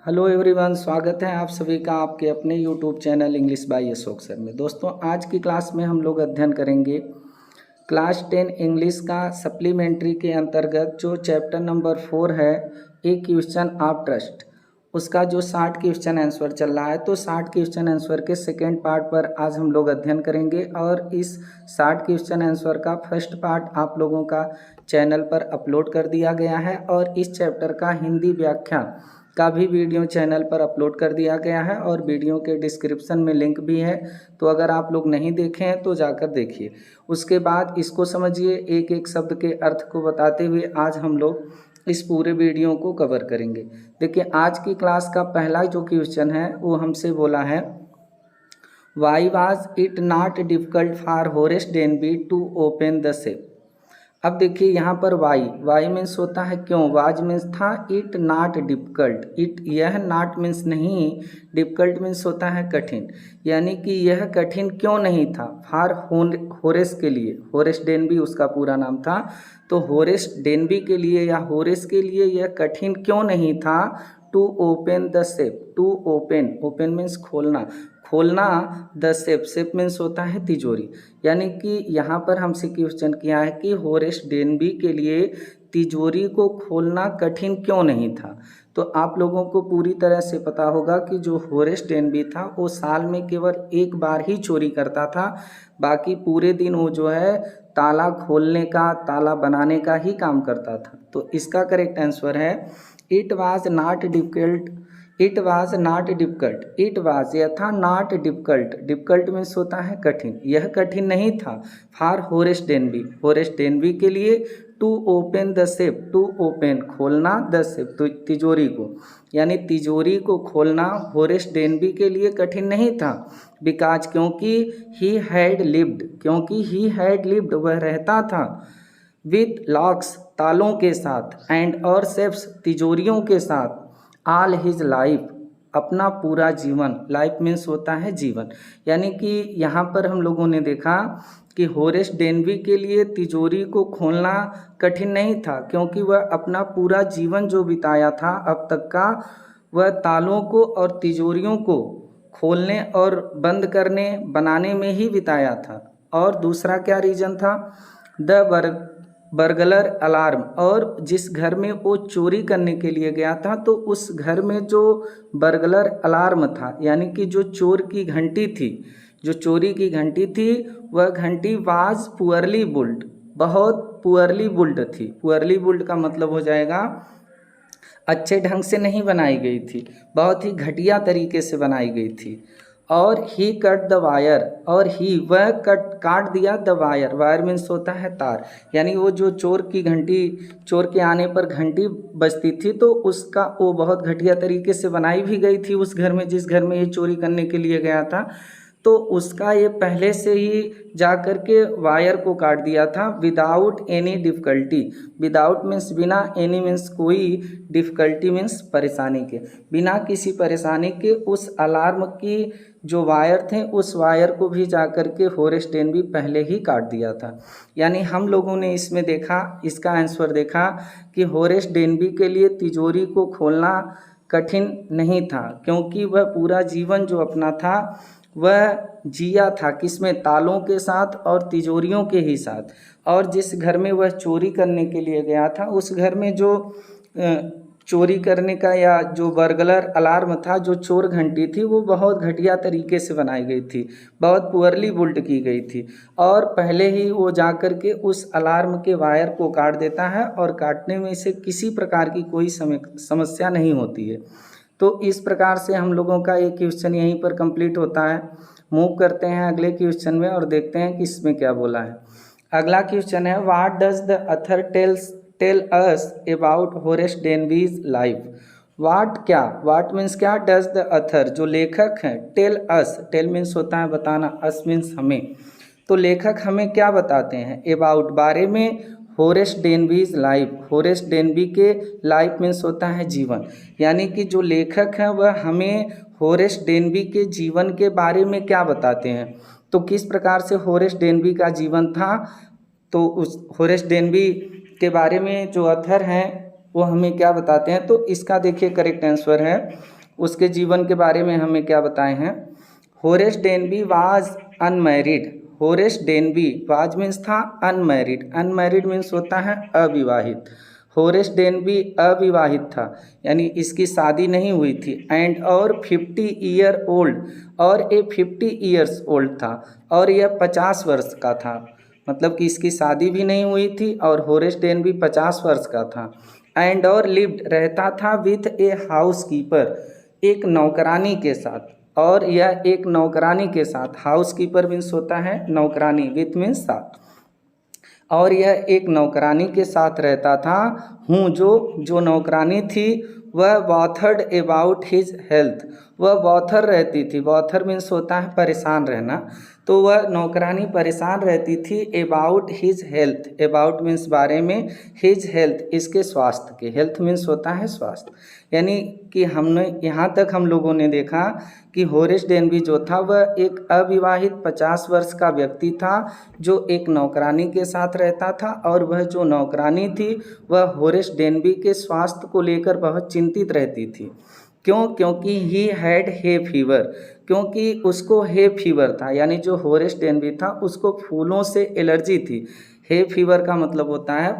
Hello everyone, स्वागत है आप सभी का आपके अपने YouTube channel English by Ashok sir में। दोस्तों, आज की क्लास में हम लोग अध्ययन करेंगे क्लास 10 इंग्लिश का सप्लीमेंट्री के अंतर्गत जो चैप्टर नंबर 4 है, ए क्वेश्चन ऑफ ट्रस्ट। उसका जो 60 क्वेश्चन आंसर चल रहा है, तो 60 क्वेश्चन आंसर के सेकेंड पार्ट पर आज हम लोग अध्ययन करेंगे। और इस 60 क्वेश्चन आंसर का फर्स्ट पार्ट आप लोगों का चैनल पर अपलोड कर दिया गया है और इस चैप्टर का हिंदी व्याख्यान का भी वीडियो चैनल पर अपलोड कर दिया गया है और वीडियो के डिस्क्रिप्शन में लिंक भी है। तो अगर आप लोग नहीं देखे हैं तो जाकर देखिए। उसके बाद इसको समझिए, एक एक शब्द के अर्थ को बताते हुए आज हम लोग इस पूरे वीडियो को कवर करेंगे। देखिए, आज की क्लास का पहला जो क्वेश्चन है वो हमसे बोला है, why was it not difficult for Horace Denby to open the safe. अब देखिए यहाँ पर वाई मीन्स होता है क्यों, वाज मीन्स था, इट नॉट डिफिकल्ट, इट यह, नॉट मीन्स नहीं, डिफिकल्ट मीन्स होता है कठिन, यानी कि यह कठिन क्यों नहीं था। फॉर होरेस के लिए, होरेस डेनबी उसका पूरा नाम था, तो होरेस डेनबी के लिए या होरेस के लिए यह कठिन क्यों नहीं था to open the safe. To open, open means खोलना, खोलना द सेफ, सेफ मीन्स होता है तिजोरी। यानी कि यहाँ पर हमसे क्वेश्चन किया है कि होरेस डेनबी के लिए तिजोरी को खोलना कठिन क्यों नहीं था। तो आप लोगों को पूरी तरह से पता होगा कि जो होरेस डेनबी था वो साल में केवल एक बार ही चोरी करता था, बाकी पूरे दिन वो जो है ताला खोलने का, ताला बनाने का ही काम करता था। तो इसका करेक्ट आंसर है, it was not difficult, it was not difficult, it was यह था, नॉट डिफिकल्ट, डिफिकल्ट मीन्स होता है कठिन, यह कठिन नहीं था for Horace Denby, Horace Denby के लिए, to open the safe, to open खोलना, द सेफ तो तिजोरी को, यानी तिजोरी को खोलना होरेस डेनबी के लिए कठिन नहीं था। बिकॉज क्योंकि ही हैड लिव्ड, क्योंकि ही हैड लिव्ड वह रहता था, विथ लॉक्स तालों के साथ, एंड और सेफ्स तिजोरियों के साथ, ऑल हिज लाइफ अपना पूरा जीवन, लाइफ मीन्स होता है जीवन। यानी कि यहाँ पर हम लोगों ने देखा कि होरेस डेनबी के लिए तिजोरी को खोलना कठिन नहीं था, क्योंकि वह अपना पूरा जीवन जो बिताया था अब तक का, वह तालों को और तिजोरियों को खोलने और बंद करने बनाने में ही बिताया था। और दूसरा क्या रीज़न था, द बर्गलर अलार्म, और जिस घर में वो चोरी करने के लिए गया था तो उस घर में जो बर्गलर अलार्म था, यानी कि जो चोर की घंटी थी, जो चोरी की घंटी थी, वह घंटी वाज पुअरली बुल्ड, बहुत पुअरली बुल्ड थी। पुअरली बुल्ड का मतलब हो जाएगा अच्छे ढंग से नहीं बनाई गई थी, बहुत ही घटिया तरीके से बनाई गई थी। और ही कट द वायर, और ही वह काट दिया द वायर, वायर मीन्स होता है तार, यानी वो जो चोर की घंटी, चोर के आने पर घंटी बजती थी तो उसका वो बहुत घटिया तरीके से बनाई भी गई थी उस घर में, जिस घर में ये चोरी करने के लिए गया था, तो उसका ये पहले से ही जा कर के वायर को काट दिया था, without any difficulty. Without means बिना, एनी मीन्स कोई, डिफ़िकल्टी मीन्स परेशानी के, बिना किसी परेशानी के उस अलार्म की जो वायर थे उस वायर को भी जा कर के होरेस डेनबी पहले ही काट दिया था। यानी हम लोगों ने इसमें देखा, इसका आंसर देखा कि होरेस डेनबी के लिए तिजोरी को खोलना कठिन नहीं था, क्योंकि वह पूरा जीवन जो अपना था वह जिया था किसमें, तालों के साथ और तिजोरियों के ही साथ। और जिस घर में वह चोरी करने के लिए गया था उस घर में जो चोरी करने का या जो बर्गलर अलार्म था, जो चोर घंटी थी, वो बहुत घटिया तरीके से बनाई गई थी, बहुत पुअरली बुल्ट की गई थी, और पहले ही वो जा कर के उस अलार्म के वायर को काट देता है और काटने में से किसी प्रकार की कोई समस्या नहीं होती है। तो इस प्रकार से हम लोगों का एक क्वेश्चन यहीं पर कंप्लीट होता है। मूव करते हैं अगले क्वेश्चन में और देखते हैं कि इसमें क्या बोला है। अगला क्वेश्चन है, what does the author tell us about Horace Denby's life. What क्या, व्हाट मीन्स क्या, डज द ऑथर जो लेखक हैं, टेल अस, टेल मीन्स होता है बताना, अस मीन्स हमें, तो लेखक हमें क्या बताते हैं, अबाउट बारे में, Horace Denby's life, Horace Denby के लाइफ मीन्स होता है जीवन, यानी कि जो लेखक हैं वह हमें होरेस डेनबी के जीवन के बारे में क्या बताते हैं। तो किस प्रकार से होरेस डेनबी का जीवन था, तो उस होरेस डेनबी के बारे में जो ऑथर हैं वो हमें क्या बताते हैं। तो इसका देखिए करेक्ट आंसर है, उसके जीवन के बारे में हमें क्या बताए हैं। Horace Denby was unmarried. Horace Denby was means था अनमैरिड, अनमैरिड मीन्स होता है अविवाहित। होरेस डेनबी अविवाहित था यानी इसकी शादी नहीं हुई थी। एंड और 50 ईयर ओल्ड, और ये 50 ईयर्स ओल्ड था और यह 50 वर्ष का था, मतलब कि इसकी शादी भी नहीं हुई थी और होरेस डेनबी 50 वर्ष का था। एंड और लिव्ड रहता था विथ ए हाउस कीपर, एक नौकरानी के साथ, और यह एक नौकरानी के साथ, हाउस कीपर मीन्स होता है नौकरानी, विथ मीन्स साथ, और यह एक नौकरानी के साथ रहता था। जो नौकरानी थी वह वॉथर्ड अबाउट हिज हेल्थ, वह वॉथर रहती थी, वॉथर मीन्स होता है परेशान रहना, तो वह नौकरानी परेशान रहती थी about his health, about means बारे में, हिज हेल्थ इसके स्वास्थ्य के, हेल्थ मीन्स होता है स्वास्थ्य। यानी कि हमने यहाँ तक हम लोगों ने देखा कि होरेस डेनबी जो था वह एक अविवाहित 50 वर्ष का व्यक्ति था जो एक नौकरानी के साथ रहता था, और वह जो नौकरानी थी वह होरेस डेनबी के स्वास्थ्य को लेकर बहुत चिंतित रहती थी। क्यों? क्योंकि ही हैड हे फीवर, क्योंकि उसको हे फीवर था, यानी जो होरेस डेनबी था उसको फूलों से एलर्जी थी। हे फीवर का मतलब होता है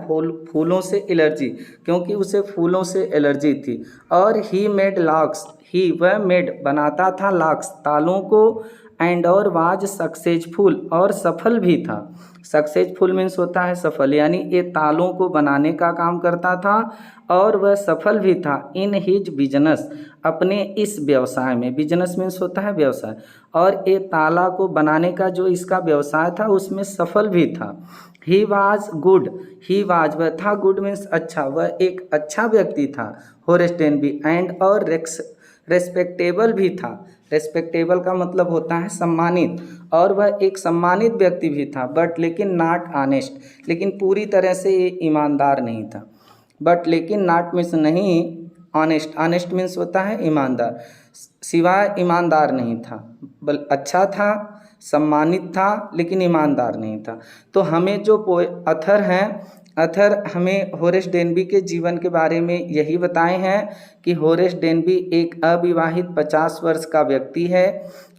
फूलों से एलर्जी, क्योंकि उसे फूलों से एलर्जी थी। और ही मेड लॉक्स, ही वह मेड बनाता था लॉक्स तालों को, एंड और वाज सक्सेसफुल और सफल भी था। सक्सेसफुल मीन्स होता है सफल, यानी ये तालों को बनाने का काम करता था और वह सफल भी था इन हिज बिजनेस, अपने इस व्यवसाय में, बिजनेस मीन्स होता है व्यवसाय, और ये ताला को बनाने का जो इसका व्यवसाय था उसमें सफल भी था। He was good, he was वह था, गुड मीन्स अच्छा, वह एक अच्छा व्यक्ति था होरेस डेनबी, एंड और रेस्पेक्टेबल भी था। रेस्पेक्टेबल का मतलब होता है सम्मानित, और वह एक सम्मानित व्यक्ति भी था, बट लेकिन नॉट ऑनेस्ट, लेकिन पूरी तरह से ये ईमानदार नहीं था। बट लेकिन नॉट मीन्स नहीं, ऑनेस्ट, ऑनेस्ट मीन्स होता है ईमानदार, सिवाय ईमानदार नहीं था, अच्छा था, सम्मानित था, लेकिन ईमानदार नहीं था। तो हमें जो अथर हैं, अथर हमें होरेस डेनबी के जीवन के बारे में यही बताए हैं कि होरेस डेनबी एक अविवाहित 50 वर्ष का व्यक्ति है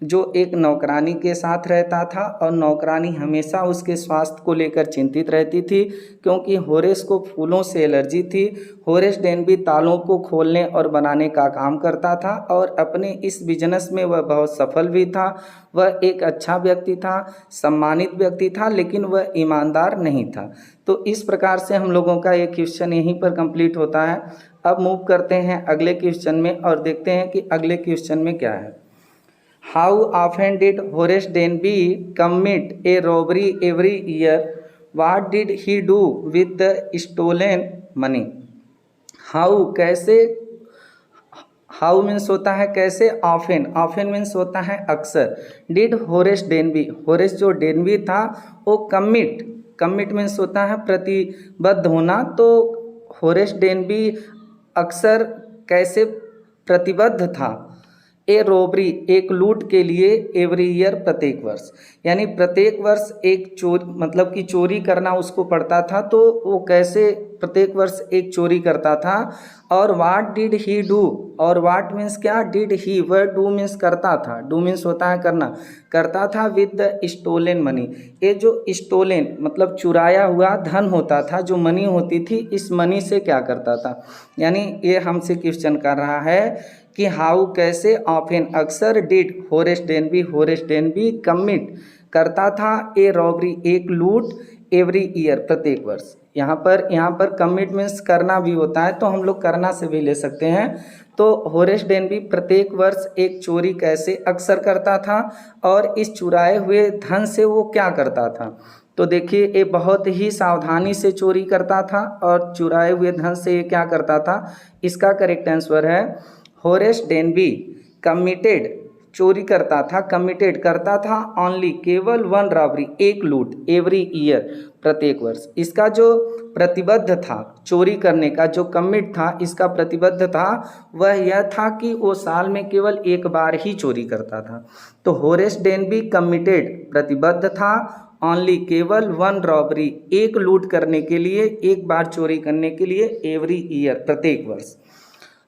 जो एक नौकरानी के साथ रहता था, और नौकरानी हमेशा उसके स्वास्थ्य को लेकर चिंतित रहती थी क्योंकि होरेस को फूलों से एलर्जी थी। होरेस डेनबी तालों को खोलने और बनाने का काम करता था और अपने इस बिजनेस में वह बहुत सफल भी था। वह एक अच्छा व्यक्ति था, सम्मानित व्यक्ति था, लेकिन वह ईमानदार नहीं था। तो इस प्रकार से हम लोगों का ये क्वेश्चन यहीं पर कंप्लीट होता है। अब मूव करते हैं अगले क्वेश्चन में और देखते हैं कि अगले क्वेश्चन में क्या है। How often did Horace Denby commit a robbery every year? What did he do with the stolen money? How कैसे, हाउ मीन्स होता है कैसे, ऑफन, ऑफन मीन्स होता है अक्सर, डिड होरेस डेनबी, होरेस जो डेनबी था वो कमिट, कमिट मीन्स होता है प्रतिबद्ध होना, तो होरेस डेनबी अक्सर कैसे प्रतिबद्ध था, ए रॉबरी एक लूट के लिए, एवरी ईयर प्रत्येक वर्ष, यानी प्रत्येक वर्ष एक चोरी, मतलब कि चोरी करना उसको पड़ता था, तो वो कैसे प्रत्येक वर्ष एक चोरी करता था। और व्हाट डिड ही डू, और व्हाट मीन्स क्या, डिड ही, वह डू मीन्स करता था, डू मीन्स होता है करना, करता था विद द स्टोलन मनी, ये जो स्टोलन मतलब चुराया हुआ धन होता था, जो मनी होती थी, इस मनी से क्या करता था। यानी ये हमसे क्वेश्चन कर रहा है कि हाउ कैसे, ऑफन अक्सर, डिड होरेस डेनबी कमिट करता था, ए रॉबरी एक लूट, एवरी ईयर प्रत्येक वर्ष। यहाँ पर कमिट मीन्स करना भी होता है, तो हम लोग करना से भी ले सकते हैं। तो होरेस डेनबी प्रत्येक वर्ष एक चोरी कैसे अक्सर करता था, और इस चुराए हुए धन से वो क्या करता था। तो देखिए ये बहुत ही सावधानी से चोरी करता था, और चुराए हुए धन से ये क्या करता था। इसका करेक्ट आंसर है होरेस डेनबी कमिटेड, चोरी करता था, कमिटेड करता था, ओनली केवल वन रॉबरी एक लूट, एवरी ईयर प्रत्येक वर्ष। इसका जो प्रतिबद्ध था चोरी करने का, जो कमिट था, इसका प्रतिबद्ध था, वह यह था कि वो साल में केवल एक बार ही चोरी करता था। तो होरेस डेनबी कमिटेड प्रतिबद्ध था, ओनली केवल वन रॉबरी एक लूट करने के लिए, एक बार चोरी करने के लिए, एवरी ईयर प्रत्येक वर्ष।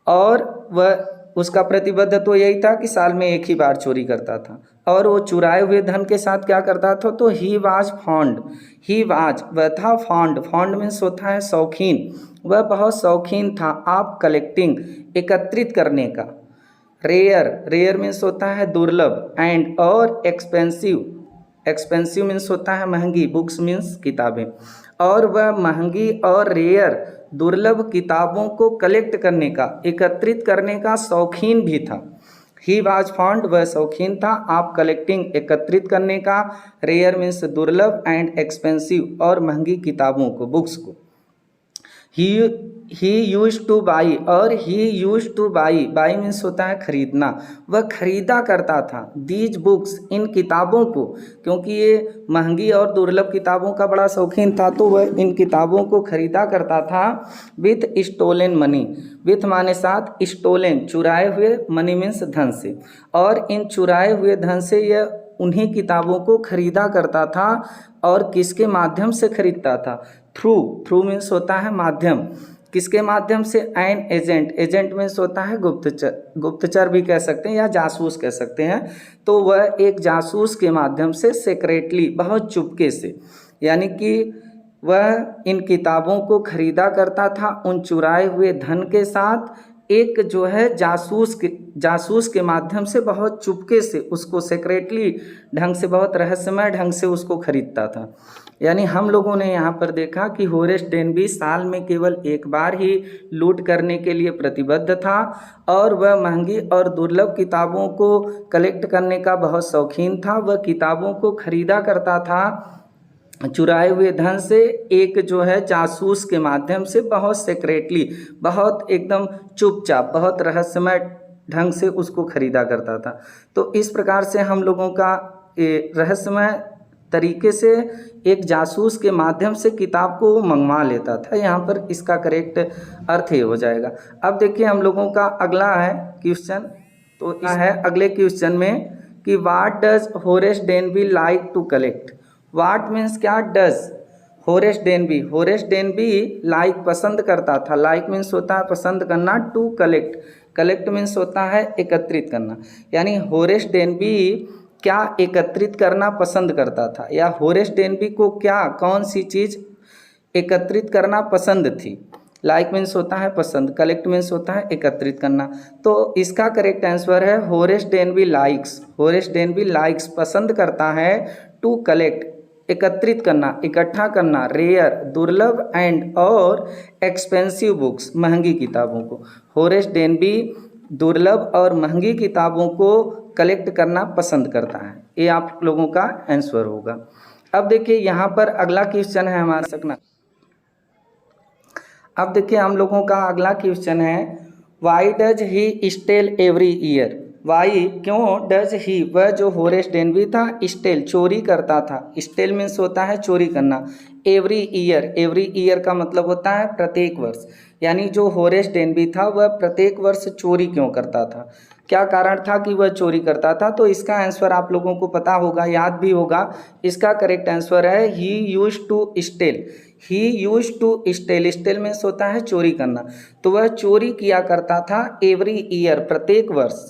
और वह उसका प्रतिबद्ध तो यही था कि साल में एक ही बार चोरी करता था। और वो चुराए हुए धन के साथ क्या करता था, तो he was fond, he was वह था फॉन्ड, फॉन्ड मीन्स होता है शौकीन, वह बहुत शौकीन था आप कलेक्टिंग एकत्रित करने का। रेयर, रेयर मीन्स होता है दुर्लभ, एंड और एक्सपेंसिव, एक्सपेंसिव मीन्स होता है महंगी, बुक्स मीन्स किताबें, और वह महंगी और रेयर दुर्लभ किताबों को कलेक्ट करने का, एकत्रित करने का शौकीन भी था। ही वाज फॉन्ड वह शौकीन था, आप कलेक्टिंग एकत्रित करने का, रेयर मीन्स दुर्लभ, एंड एक्सपेंसिव और महंगी किताबों को, बुक्स को। ही यूज टू बाई, और he use to buy, buy means होता है खरीदना, वह खरीदा करता था दीज बुक्स इन किताबों को, क्योंकि ये महंगी और दुर्लभ किताबों का बड़ा शौकीन था तो वह इन किताबों को खरीदा करता था विथ स्टोलन मनी, विथ माने साथ, स्टोलन चुराए हुए, मनी मीन्स धन से, और इन चुराए हुए धन से यह उन्हीं किताबों को खरीदा करता था। और किसके माध्यम से खरीदता था, थ्रू, थ्रू मीन्स होता है माध्यम, किसके माध्यम से, एन एजेंट, एजेंट मीन्स होता है गुप्तचर, गुप्तचर भी कह सकते हैं या जासूस कह सकते हैं, तो वह एक जासूस के माध्यम से सेक्रेटली, बहुत चुपके से, यानी कि वह इन किताबों को खरीदा करता था उन चुराए हुए धन के साथ, एक जो है जासूस के माध्यम से बहुत चुपके से उसको सेक्रेटली ढंग से, बहुत रहस्यमय ढंग से उसको खरीदता था। यानी हम लोगों ने यहाँ पर देखा कि होरेस डेनबी साल में केवल एक बार ही लूट करने के लिए प्रतिबद्ध था और वह महंगी और दुर्लभ किताबों को कलेक्ट करने का बहुत शौकीन था। वह किताबों को खरीदा करता था चुराए हुए धन से, एक जो है जासूस के माध्यम से, बहुत सेक्रेटली, बहुत एकदम चुपचाप, बहुत रहस्यमय ढंग से उसको खरीदा करता था। तो इस प्रकार से हम लोगों का रहस्यमय तरीके से एक जासूस के माध्यम से किताब को वो मंगवा लेता था। यहाँ पर इसका करेक्ट अर्थ ये हो जाएगा। अब देखिए हम लोगों का अगला है क्वेश्चन, तो यह है अगले क्वेश्चन में कि what does Horace Denby like to collect. What means क्या, does, Horace Denby, Horace Denby like पसंद करता था, लाइक मीन्स होता है पसंद करना, टू कलेक्ट, कलेक्ट मीन्स होता है एकत्रित करना, यानी होरेस डेनबी क्या एकत्रित करना पसंद करता था, या होरेस डेनबी को क्या, कौन सी चीज़ एकत्रित करना पसंद थी। लाइक मीन्स होता है पसंद, कलेक्ट मीन्स होता है एकत्रित करना। तो इसका करेक्ट आंसर है Horace Denby likes, Horace Denby likes पसंद करता है, टू कलेक्ट एकत्रित करना, इकट्ठा करना, रेयर दुर्लभ, एंड और एक्सपेंसिव बुक्स महंगी किताबों को। होरेस डेनबी दुर्लभ और महंगी किताबों को कलेक्ट करना पसंद करता है। ये आप लोगों का आंसर होगा। अब देखिए यहाँ पर अगला क्वेश्चन है हमारा सकना। अब देखिए हम लोगों का अगला क्वेश्चन है why does he steal every year. Why क्यों, डज ही वह जो होरेस डेनबी था स्टेल चोरी करता था, स्टेल मीन्स होता है चोरी करना, एवरी ईयर, एवरी ईयर का मतलब होता है प्रत्येक वर्ष, यानी जो होरेस डेनबी था वह प्रत्येक वर्ष चोरी क्यों करता था, क्या कारण था कि वह चोरी करता था। तो इसका आंसर आप लोगों को पता होगा, याद भी होगा। इसका करेक्ट आंसर है he use to steal, he use to steal, steal means होता है चोरी करना, तो वह चोरी किया करता था एवरी ईयर प्रत्येक वर्ष,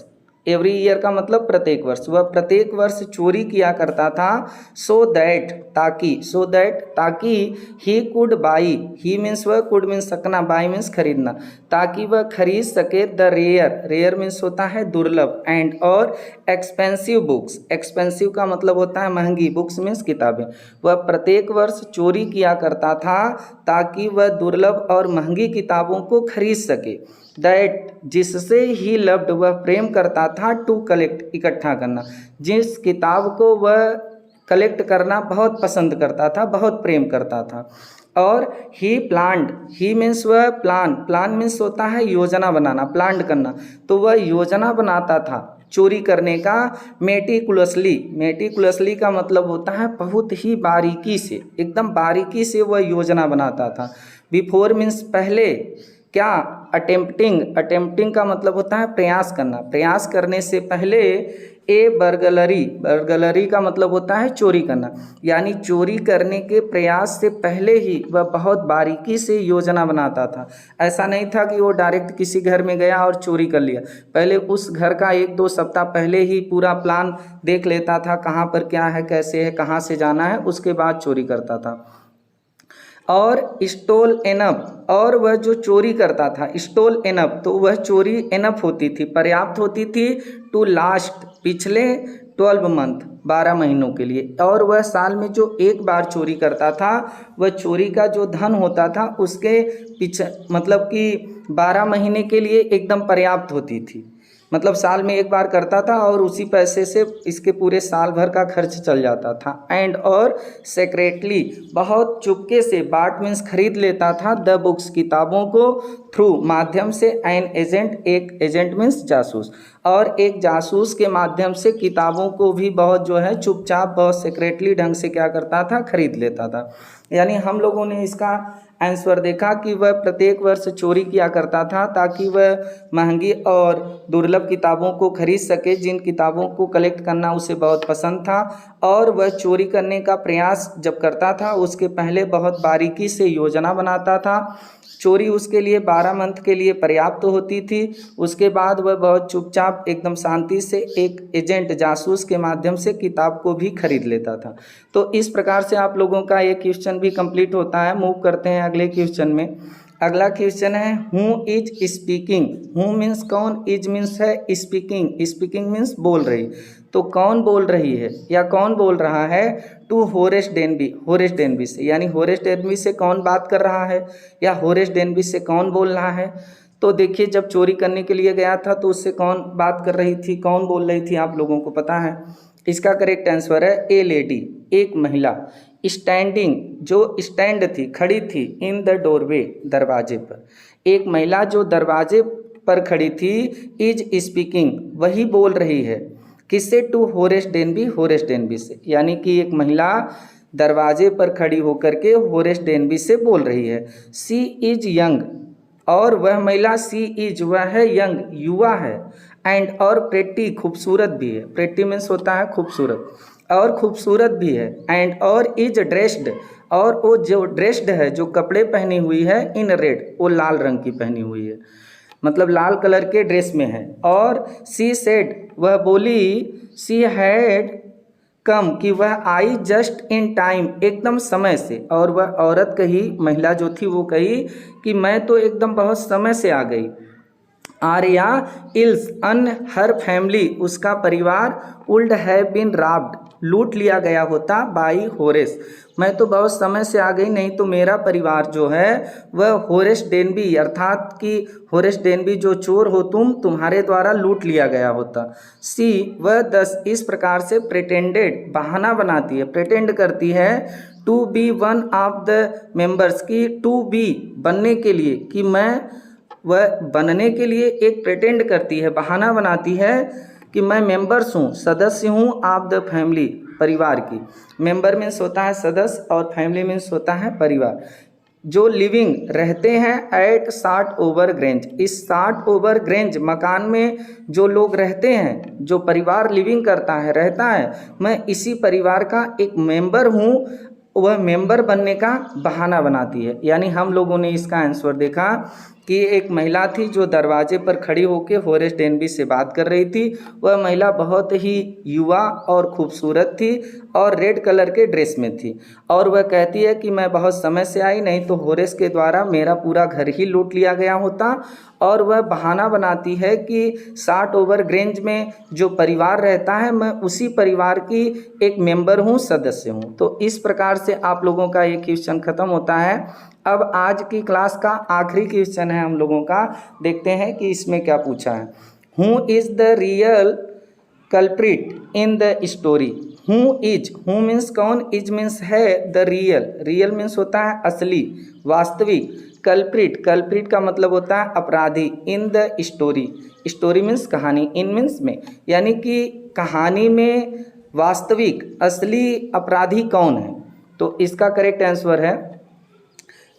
एवरी ईयर का मतलब प्रत्येक वर्ष, वह प्रत्येक वर्ष चोरी किया करता था, सो दैट ताकि, सो दैट ताकि he could by, he means वह, कुड मीन्स सकना, बाई मीन्स खरीदना, ताकि वह खरीद सके द रेयर, रेयर मीन्स होता है दुर्लभ, एंड और एक्सपेंसिव बुक्स, एक्सपेंसिव का मतलब होता है महंगी, बुक्स मीन्स किताबें, वह प्रत्येक वर्ष चोरी किया करता था ताकि वह दुर्लभ और महंगी किताबों को खरीद सके, दैट जिससे ही लव्ड वह प्रेम करता था, टू कलेक्ट इकट्ठा करना, जिस किताब को वह कलेक्ट करना बहुत पसंद करता था, बहुत प्रेम करता था। और ही प्लान्ड, ही मीन्स वह प्लान, प्लान मीन्स होता है योजना बनाना, प्लान करना, तो वह योजना बनाता था चोरी करने का, मेटिकुलसली, मेटिकुलसली का मतलब होता है बहुत ही बारीकी से, एकदम बारीकी से वह योजना बनाता था। बिफोर मीन्स पहले, क्या, अटेम्प्टिंग, अटेम्प्टिंग का मतलब होता है प्रयास करना, प्रयास करने से पहले, ए बर्गलरी, बर्गलरी का मतलब होता है चोरी करना, यानी चोरी करने के प्रयास से पहले ही वह बहुत बारीकी से योजना बनाता था। ऐसा नहीं था कि वो डायरेक्ट किसी घर में गया और चोरी कर लिया, पहले उस घर का 1-2 सप्ताह पहले ही पूरा प्लान देख लेता था, कहाँ पर क्या है, कैसे है, कहाँ से जाना है, उसके बाद चोरी करता था। और स्टोल एनफ, और वह जो चोरी करता था स्टोल एनफ, तो वह चोरी एनफ होती थी, पर्याप्त होती थी, टू लास्ट, पिछले 12 मंथ, 12 महीनों के लिए। और वह साल में जो एक बार चोरी करता था, वह चोरी का जो धन होता था उसके पीछे मतलब कि 12 महीने के लिए एकदम पर्याप्त होती थी। मतलब साल में एक बार करता था और उसी पैसे से इसके पूरे साल भर का खर्च चल जाता था। एंड और सेक्रेटली, बहुत चुपके से, बाट मीन्स खरीद लेता था, द बुक्स, किताबों को, थ्रू, माध्यम से, एन एजेंट, एक एजेंट मीन्स जासूस, और एक जासूस के माध्यम से किताबों को भी बहुत जो है चुपचाप, बहुत सेक्रेटली ढंग से क्या करता था, खरीद लेता था। यानी हम लोगों ने इसका आंसर देखा कि वह प्रत्येक वर्ष चोरी किया करता था ताकि वह महंगी और दुर्लभ किताबों को खरीद सके, जिन किताबों को कलेक्ट करना उसे बहुत पसंद था। और वह चोरी करने का प्रयास जब करता था उसके पहले बहुत बारीकी से योजना बनाता था। चोरी उसके लिए 12 मंथ के लिए पर्याप्त होती थी। उसके बाद वह बहुत चुपचाप एकदम शांति से एक एजेंट, जासूस के माध्यम से किताब को भी खरीद लेता था। तो इस प्रकार से आप लोगों का ये क्वेश्चन भी कंप्लीट होता है। मूव करते हैं अगले क्वेश्चन में। अगला क्वेश्चन है who is speaking. Who means कौन, इज मीन्स है स्पीकिंग, स्पीकिंग मीन्स बोल रही। तो कौन बोल रही है या कौन बोल रहा है, to Horace Denby, Horace Danby से, यानी होरेस डेनबी से कौन बात कर रहा है या होरेस डेनबी से कौन बोल रहा है। तो देखिए जब चोरी करने के लिए गया था तो उससे कौन बात कर रही थी, कौन बोल रही थी, आप लोगों को पता है। इसका करेक्ट आंसर है ए लेडी, एक महिला। स्टैंडिंग, जो स्टैंड थी, खड़ी थी, इन द डोरवे, दरवाजे पर, एक महिला जो दरवाजे पर खड़ी थी, इज स्पीकिंग, वही बोल रही है। किससे, to Horace Denby, Horace Danby से, यानी कि एक महिला दरवाजे पर खड़ी होकर के होरेस डेनबी से बोल रही है। सी इज यंग, और वह महिला, सी इज, वह है यंग, युवा है, एंड और प्रेटी, खूबसूरत भी है। प्रेटी मीन्स होता है खूबसूरत, और खूबसूरत भी है। एंड और इज ड्रेस्ड, और वो जो ड्रेस्ड है, जो कपड़े पहनी हुई है, इन रेड, वो लाल रंग की पहनी हुई है, मतलब लाल कलर के ड्रेस में है। और सी सेड, वह बोली, सी हैड कम, कि वह आई जस्ट इन टाइम, एकदम समय से। और वह औरत कही, महिला जो थी वो कही कि मैं तो एकदम बहुत समय से आ गई। आर्या इल्स अन हर फैमिली, उसका परिवार, वुड हैव बीन रॉब्ड, लूट लिया गया होता, बाई होरेस, मैं तो बहुत समय से आ गई, नहीं तो मेरा परिवार जो है वह होरेस डेनबी, अर्थात कि होरेस डेनबी जो चोर हो तुम, तुम्हारे द्वारा लूट लिया गया होता। सी, वह 10, इस प्रकार से प्रिटेंडेड, बहाना बनाती है, प्रिटेंड करती है, to be one of the members, की टू बी, बनने के लिए, कि मैं, वह बनने के लिए एक प्रिटेंड करती है, बहाना बनाती है कि मैं मेंबर्स हूँ, सदस्य हूँ, ऑफ द फैमिली, परिवार की। मेंबर मीन्स होता है सदस्य और फैमिली मीन्स होता है परिवार। जो लिविंग, रहते हैं, एट साठ ओवर ग्रेंज, इस साठ ओवर ग्रेंज मकान में जो लोग रहते हैं, जो परिवार लिविंग करता है, रहता है, मैं इसी परिवार का एक मेंबर हूँ, वह मेंबर बनने का बहाना बनाती है। यानी हम लोगों ने इसका आंसर देखा कि एक महिला थी जो दरवाजे पर खड़ी होकर होरेस डेनबी से बात कर रही थी। वह महिला बहुत ही युवा और खूबसूरत थी और रेड कलर के ड्रेस में थी, और वह कहती है कि मैं बहुत समय से आई, नहीं तो होरेस के द्वारा मेरा पूरा घर ही लूट लिया गया होता। और वह बहाना बनाती है कि 60 ओवर ग्रेंज में जो परिवार रहता है, मैं उसी परिवार की एक मेंबर हूँ, सदस्य हूँ। तो इस प्रकार से आप लोगों का ये क्वेश्चन खत्म होता है। अब आज की क्लास का आखिरी क्वेश्चन है हम लोगों का, देखते हैं कि इसमें क्या पूछा है। Who is the real culprit in the story. Who is, who means कौन, इज मीन्स है, द रियल, रियल मीन्स होता है असली, वास्तविक, कल्प्रिट, कल्प्रिट का मतलब होता है अपराधी, in the story, story means कहानी, इन मीन्स में, यानी कि कहानी में वास्तविक असली अपराधी कौन है। तो इसका करेक्ट आंसर है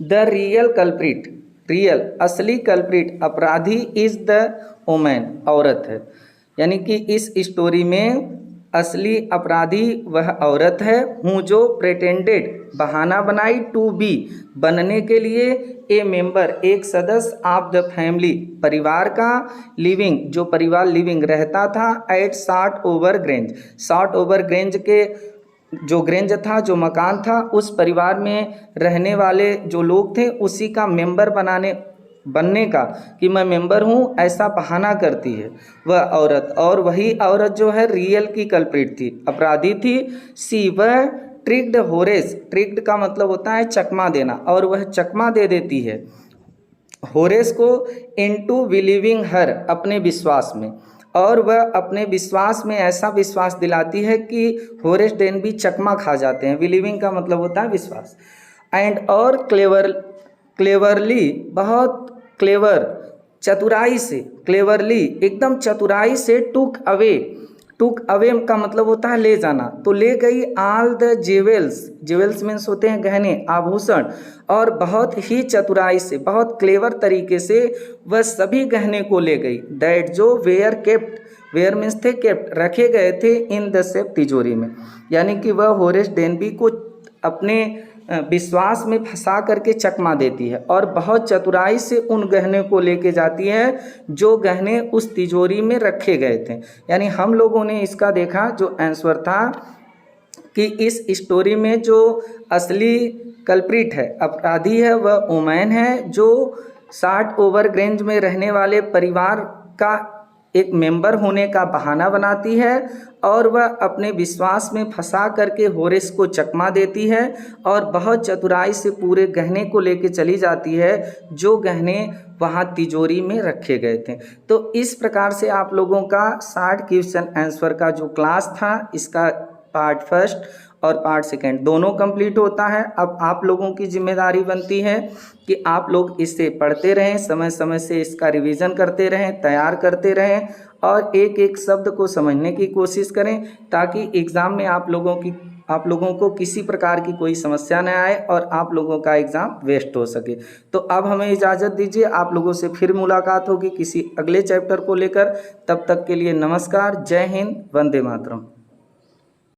द रियल कल्प्रिट, रियल असली कल्प्रिट, अपराधी, इज द वुमेन, औरत है। यानी कि इस स्टोरी में असली अपराधी वह औरत है हूँ जो प्रेटेंडेड बहाना बनाई टू बी बनने के लिए ए मेंबर एक सदस्य ऑफ द फैमिली परिवार का लिविंग जो परिवार लिविंग रहता था at Shotover Grange. Shotover Grange के जो ग्रेंज था जो मकान था उस परिवार में रहने वाले जो लोग थे उसी का मेंबर बनने का कि मैं मेंबर हूँ ऐसा बहाना करती है वह औरत। और वही औरत जो है रियल की कल्प्रिट थी, अपराधी थी। सी वह ट्रिक्ड होरेस, ट्रिक्ड का मतलब होता है चकमा देना, और वह चकमा दे देती है होरेस को इनटू बिलीविंग हर अपने विश्वास में, और वह अपने विश्वास में ऐसा विश्वास दिलाती है कि होरेस डेनबी चकमा खा जाते हैं। बिलीविंग का मतलब होता है विश्वास। एंड और क्लेवरली बहुत क्लेवर चतुराई से, क्लेवरली एकदम चतुराई से टुक अवे का मतलब होता है ले जाना, तो ले गई ऑल द जेवेल्स मीन्स होते हैं गहने आभूषण, और बहुत ही चतुराई से बहुत क्लेवर तरीके से वह सभी गहने को ले गई। दैट जो वेयर मीन्स थे केप्ट रखे गए थे इन द सेफ तिजोरी में, यानी कि वह होरेस डेनबी को अपने विश्वास में फंसा करके चकमा देती है और बहुत चतुराई से उन गहने को लेके जाती है जो गहने उस तिजोरी में रखे गए थे। यानी हम लोगों ने इसका देखा जो आंसर था कि इस स्टोरी में जो असली कल्प्रिट है अपराधी है वह वुमेन है जो शॉर्ट ओवर ग्रेंज में रहने वाले परिवार का एक मेंबर होने का बहाना बनाती है, और वह अपने विश्वास में फंसा करके होरेस को चकमा देती है और बहुत चतुराई से पूरे गहने को लेके चली जाती है जो गहने वहाँ तिजोरी में रखे गए थे। तो इस प्रकार से आप लोगों का शॉर्ट क्वेश्चन आंसर का जो क्लास था इसका पार्ट फर्स्ट और पार्ट सेकंड दोनों कंप्लीट होता है। अब आप लोगों की जिम्मेदारी बनती है कि आप लोग इसे पढ़ते रहें, समय समय से इसका रिवीजन करते रहें, तैयार करते रहें और एक एक शब्द को समझने की कोशिश करें ताकि एग्ज़ाम में आप लोगों को किसी प्रकार की कोई समस्या न आए और आप लोगों का एग्ज़ाम वेस्ट हो सके। तो अब हमें इजाज़त दीजिए, आप लोगों से फिर मुलाकात होगी किसी अगले चैप्टर को लेकर। तब तक के लिए नमस्कार, जय हिंद, वंदे मातरम।